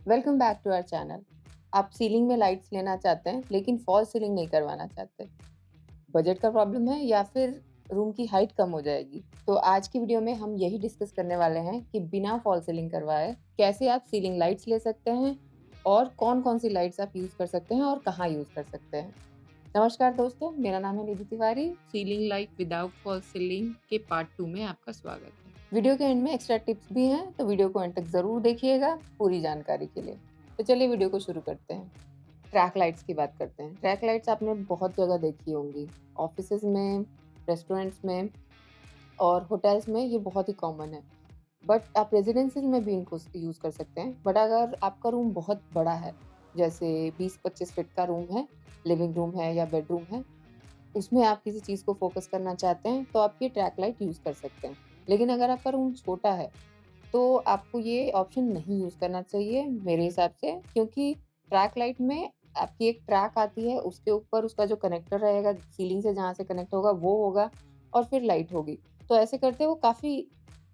Welcome back to our channel. आप ceiling में lights लेना चाहते हैं लेकिन फॉल सीलिंग नहीं करवाना चाहते। बजट का प्रॉब्लम है या फिर रूम की हाइट कम हो जाएगी? तो आज की वीडियो में हम यही डिस्कस करने वाले हैं कि बिना फॉल सीलिंग करवाए कैसे आप सीलिंग लाइट्स ले सकते हैं और कौन-कौन सी लाइट्स आप यूज़ कर सकते हैं और कहाँ यूज़ कर सकते हैं। नमस्कार दोस्तों, मेरा नाम है Nidhi Tiwari. Ceiling light without fall ceiling के पार्ट 2 में आपका स्वागत है। वीडियो के एंड में एक्स्ट्रा टिप्स भी हैं, तो वीडियो को एंड तक ज़रूर देखिएगा पूरी जानकारी के लिए। तो चलिए वीडियो को शुरू करते हैं। ट्रैक लाइट्स की बात करते हैं। ट्रैक लाइट्स आपने बहुत जगह देखी होंगी, ऑफिसेज़ में, रेस्टोरेंट्स में और होटल्स में ये बहुत ही कॉमन है। बट आप रेज़िडेंसीज़ में भी इनको यूज़ कर सकते हैं। बट अगर आपका रूम बहुत बड़ा है, जैसे 20-25 फीट का रूम है, लिविंग रूम है या बेडरूम है, उसमें आप किसी चीज़ को फ़ोकस करना चाहते हैं, तो आप ये ट्रैक लाइट यूज़ कर सकते हैं। लेकिन अगर आपका रूम छोटा है, तो आपको ये ऑप्शन नहीं यूज़ करना चाहिए मेरे हिसाब से, क्योंकि ट्रैक लाइट में आपकी एक ट्रैक आती है, उसके ऊपर उसका जो कनेक्टर रहेगा, सीलिंग से जहाँ से कनेक्ट होगा वो होगा और फिर लाइट होगी। तो ऐसे करते वो काफ़ी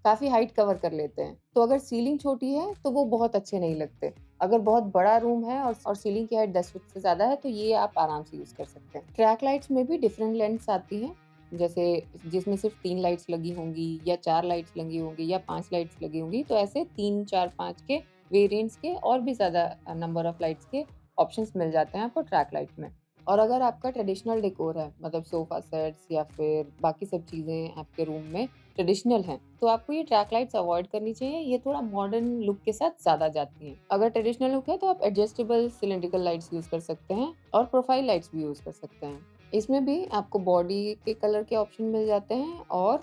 काफ़ी हाइट कवर कर लेते हैं। तो अगर सीलिंग छोटी है, तो वो बहुत अच्छे नहीं लगते। अगर बहुत बड़ा रूम है और सीलिंग की हाइट 10 फीट से ज़्यादा है, तो ये आप आराम से यूज़ कर सकते हैं। ट्रैक लाइट्स में भी डिफरेंट लेंथ्स आती हैं, जैसे जिसमें सिर्फ़ 3 लाइट्स लगी होंगी या 4 लाइट्स लगी होंगी या 5 लाइट्स लगी होंगी, तो ऐसे 3, 4, 5 के वेरिएंट्स के और भी ज़्यादा नंबर ऑफ लाइट्स के ऑप्शंस मिल जाते हैं आपको ट्रैक लाइट में। और अगर आपका ट्रेडिशनल डेकोर है, मतलब सोफ़ा सेट्स या फिर बाकी सब चीज़ें आपके रूम में ट्रेडिशनल हैं, तो आपको ये ट्रैक लाइट्स अवॉइड करनी चाहिए, ये थोड़ा मॉडर्न लुक के साथ ज़्यादा जाती हैं। अगर ट्रेडिशनल लुक है तो आप एडजस्टेबल सिलिंड्रिकल लाइट्स यूज़ कर सकते हैं और प्रोफाइल लाइट्स भी यूज़ कर सकते हैं। इसमें भी आपको बॉडी के कलर के ऑप्शन मिल जाते हैं और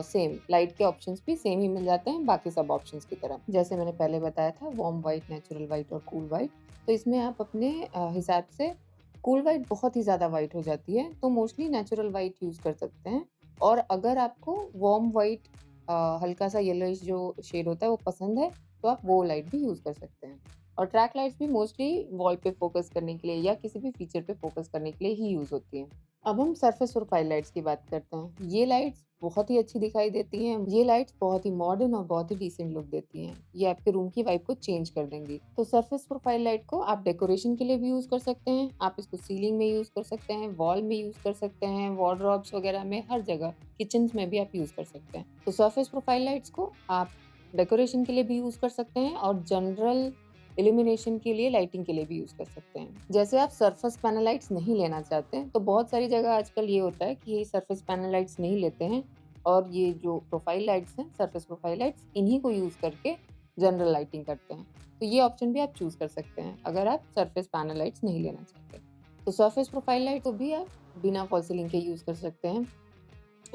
सेम लाइट के ऑप्शंस भी सेम ही मिल जाते हैं बाकी सब ऑप्शंस की तरह। जैसे मैंने पहले बताया था, वार्म व्हाइट, नेचुरल व्हाइट और कूल व्हाइट। तो इसमें आप अपने हिसाब से, कूल व्हाइट बहुत ही ज़्यादा व्हाइट हो जाती है, तो मोस्टली नेचुरल व्हाइट यूज़ कर सकते हैं। और अगर आपको वार्म व्हाइट हल्का-सा येलोइश जो शेड होता है वो पसंद है, तो आप वो लाइट भी यूज़ कर सकते हैं। और ट्रैक लाइट्स भी मोस्टली वॉल पे फ़ोकस करने के लिए या किसी भी फीचर पे फ़ोकस करने के लिए ही यूज़ होती हैं। अब हम सरफेस प्रोफाइल लाइट्स की बात करते हैं। ये लाइट्स बहुत ही अच्छी दिखाई देती हैं। ये लाइट्स बहुत ही मॉडर्न और बहुत ही डिसेंट लुक देती हैं। ये आपके रूम की वाइब को चेंज कर देंगी। तो सरफेस प्रोफाइल लाइट को आप डेकोरेशन के लिए भी यूज़ कर सकते हैं। आप इसको सीलिंग में यूज़ कर सकते हैं, वॉल में यूज़ कर सकते हैं, वार्डरोब्स वगैरह में, हर जगह, किचन्स में भी आप यूज़ कर सकते हैं। तो सरफेस प्रोफाइल लाइट्स को आप डेकोरेशन के लिए भी यूज़ कर सकते हैं और जनरल इल्यूमिनेशन के लिए, लाइटिंग के लिए भी यूज़ कर सकते हैं। जैसे आप सरफेस पैनल लाइट्स नहीं लेना चाहते हैं, तो बहुत सारी जगह आजकल ये होता है कि ये सरफेस पैनल लाइट्स नहीं लेते हैं और ये जो प्रोफाइल लाइट्स हैं, सरफेस प्रोफाइल लाइट्स, इन्हीं को यूज़ करके जनरल लाइटिंग करते हैं। तो ये ऑप्शन भी आप चूज़ कर सकते हैं, अगर आप सरफेस पैनल लाइट्स नहीं लेना चाहते। तो सरफेस प्रोफाइल लाइट को भी आप बिना फॉल्स सीलिंग के यूज़ कर सकते हैं।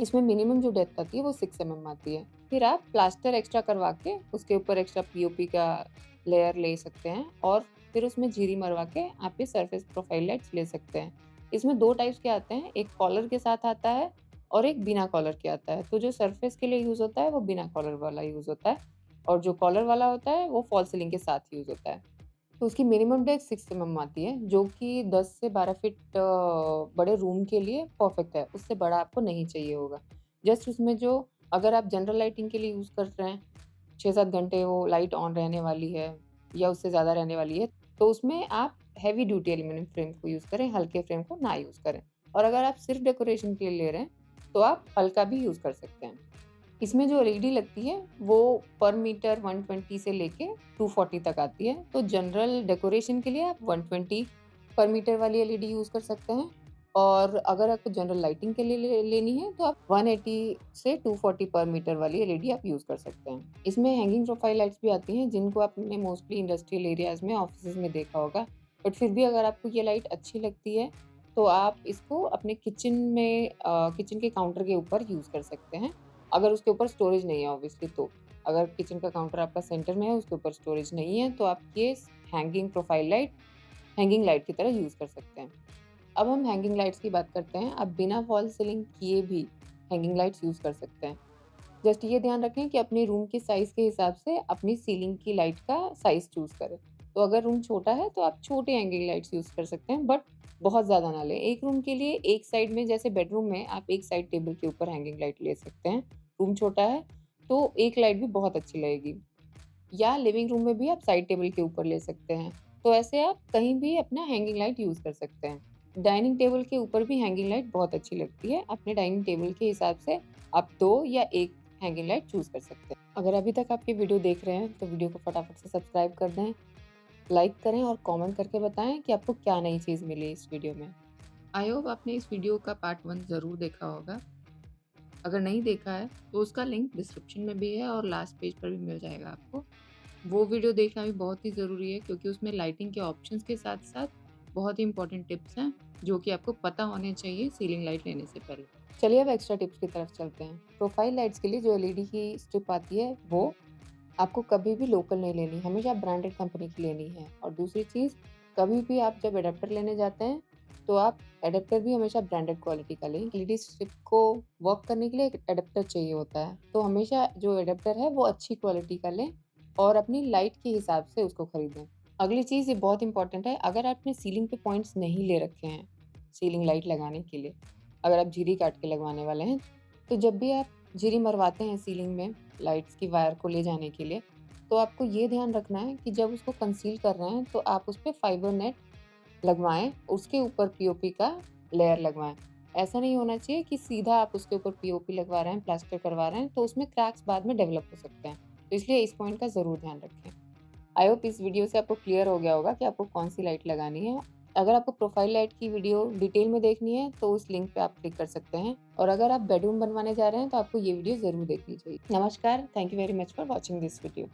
इसमें मिनिमम जो डेप्थ आती है वो 6 आती है। फिर आप प्लास्टर एक्स्ट्रा करवा के उसके ऊपर एक्स्ट्रा पीओपी का लेयर ले सकते हैं और फिर उसमें जीरी मरवा के आप ये सरफेस प्रोफाइल लाइट्स ले सकते हैं। इसमें 2 टाइप्स के आते हैं, एक कॉलर के साथ आता है और एक बिना कॉलर के आता है। तो जो सरफेस के लिए यूज़ होता है वो बिना कॉलर वाला यूज़ होता है और जो कॉलर वाला होता है वो फॉल्स सीलिंग के साथ यूज़ होता है। तो उसकी मिनिमम डेप्थ 6 आती है, जो कि 10 से 12 फीट बड़े रूम के लिए परफेक्ट है, उससे बड़ा आपको नहीं चाहिए होगा। जस्ट उसमें जो, अगर आप जनरल लाइटिंग के लिए यूज़ कर रहे हैं, 6-7 घंटे वो लाइट ऑन रहने वाली है या उससे ज़्यादा रहने वाली है, तो उसमें आप हेवी ड्यूटी एल्यूमीनियम फ्रेम को यूज़ करें, हल्के फ्रेम को ना यूज़ करें। और अगर आप सिर्फ़ डेकोरेशन के लिए ले रहे हैं, तो आप हल्का भी यूज़ कर सकते हैं। इसमें जो एलईडी लगती है, वो पर मीटर 120 से लेके 240 तक आती है। तो जनरल डेकोरेशन के लिए आप 120 पर मीटर वाली एलईडी यूज़ कर सकते हैं और अगर आपको जनरल लाइटिंग के लिए लेनी है, तो आप 180 से 240 पर मीटर वाली एलईडी आप यूज़ कर सकते हैं। इसमें हैंगिंग प्रोफाइल लाइट्स भी आती हैं, जिनको आपने मोस्टली इंडस्ट्रियल एरियाज़ में, ऑफ़िसेज़ में देखा होगा। बट फिर भी अगर आपको ये लाइट अच्छी लगती है, तो आप इसको अपने किचन में किचन के काउंटर के ऊपर यूज़ कर सकते हैं। अगर उसके ऊपर स्टोरेज नहीं है ऑब्वियसली तो। अगर किचन का काउंटर आपका सेंटर में है, उसके ऊपर स्टोरेज नहीं है, तो आप ये hanging profile light, hanging light की तरह यूज़ कर सकते हैं। अब हम हैंगिंग लाइट्स की बात करते हैं। आप बिना फॉल्स सीलिंग किए भी हैंगिंग लाइट्स यूज़ कर सकते हैं। जस्ट ये ध्यान रखें कि अपने रूम के साइज़ के हिसाब से अपनी सीलिंग की लाइट का साइज़ चूज़ करें। तो अगर रूम छोटा है, तो आप छोटे हैंगिंग लाइट्स यूज़ कर सकते हैं, बट बहुत ज़्यादा ना लें। एक रूम के लिए एक साइड में, जैसे बेडरूम में आप एक साइड टेबल के ऊपर हैंगिंग लाइट ले सकते हैं। रूम छोटा है, तो एक लाइट भी बहुत अच्छी लगेगी। या लिविंग रूम में भी आप साइड टेबल के ऊपर ले सकते हैं। तो ऐसे आप कहीं भी अपना हैंगिंग लाइट यूज़ कर सकते हैं। डाइनिंग टेबल के ऊपर भी हैंगिंग लाइट बहुत अच्छी लगती है। अपने डाइनिंग टेबल के हिसाब से आप 2 या 1 हैंगिंग लाइट चूज़ कर सकते हैं। अगर अभी तक आप ये वीडियो देख रहे हैं तो वीडियो को फटाफट से सब्सक्राइब कर दें, लाइक करें और कमेंट करके बताएँ कि आपको क्या नई चीज़ मिली इस वीडियो में। आई होप आपने इस वीडियो का पार्ट 1 ज़रूर देखा होगा। अगर नहीं देखा है तो उसका लिंक डिस्क्रिप्शन में भी है और लास्ट पेज पर भी मिल जाएगा आपको। वो वीडियो देखना भी बहुत ही ज़रूरी है क्योंकि उसमें लाइटिंग के ऑप्शंस के साथ-साथ बहुत ही इम्पोर्टेंट टिप्स हैं, जो कि आपको पता होने चाहिए सीलिंग लाइट लेने से पहले। चलिए अब एक्स्ट्रा टिप्स की तरफ चलते हैं। प्रोफाइल लाइट्स के लिए जो एलईडी की स्ट्रिप आती है, वो आपको कभी भी लोकल नहीं लेनी, हमेशा ब्रांडेड कंपनी की लेनी है। और दूसरी चीज़, कभी भी आप जब एडाप्टर लेने जाते हैं, तो आप एडाप्टर भी हमेशा ब्रांडेड क्वालिटी का लें। एलईडी स्ट्रिप को वर्क करने के लिए एक एडाप्टर चाहिए होता है, तो हमेशा जो एडाप्टर है वो अच्छी क्वालिटी का लें और अपनी लाइट के हिसाब से उसको खरीदें। अगली चीज़ ये बहुत इंपॉर्टेंट है, अगर आपने सीलिंग पे पॉइंट्स नहीं ले रखे हैं, सीलिंग लाइट लगाने के लिए, अगर आप जीरी काट के लगवाने वाले हैं, तो जब भी आप जीरी मरवाते हैं सीलिंग में लाइट्स की वायर को ले जाने के लिए, तो आपको ये ध्यान रखना है कि जब उसको कंसील कर रहे हैं तो आप उस पे फाइबर नेट लगवाएँ, उसके ऊपर पीओपी का लेयर लगवाएँ। ऐसा नहीं होना चाहिए कि सीधा आप उसके ऊपर पीओपी लगवा रहे हैं, प्लास्टर करवा रहे हैं, तो उसमें क्रैक्स बाद में डेवलप हो सकते हैं। तो इसलिए इस पॉइंट का ज़रूर ध्यान रखें। आई होप इस वीडियो से आपको क्लियर हो गया होगा कि आपको कौन-सी लाइट लगानी है। अगर आपको प्रोफाइल लाइट की वीडियो डिटेल में देखनी है, तो उस लिंक पे आप क्लिक कर सकते हैं और अगर आप बेडरूम बनवाने जा रहे हैं, तो आपको ये वीडियो ज़रूर देखनी चाहिए। नमस्कार, thank you very much for watching this video.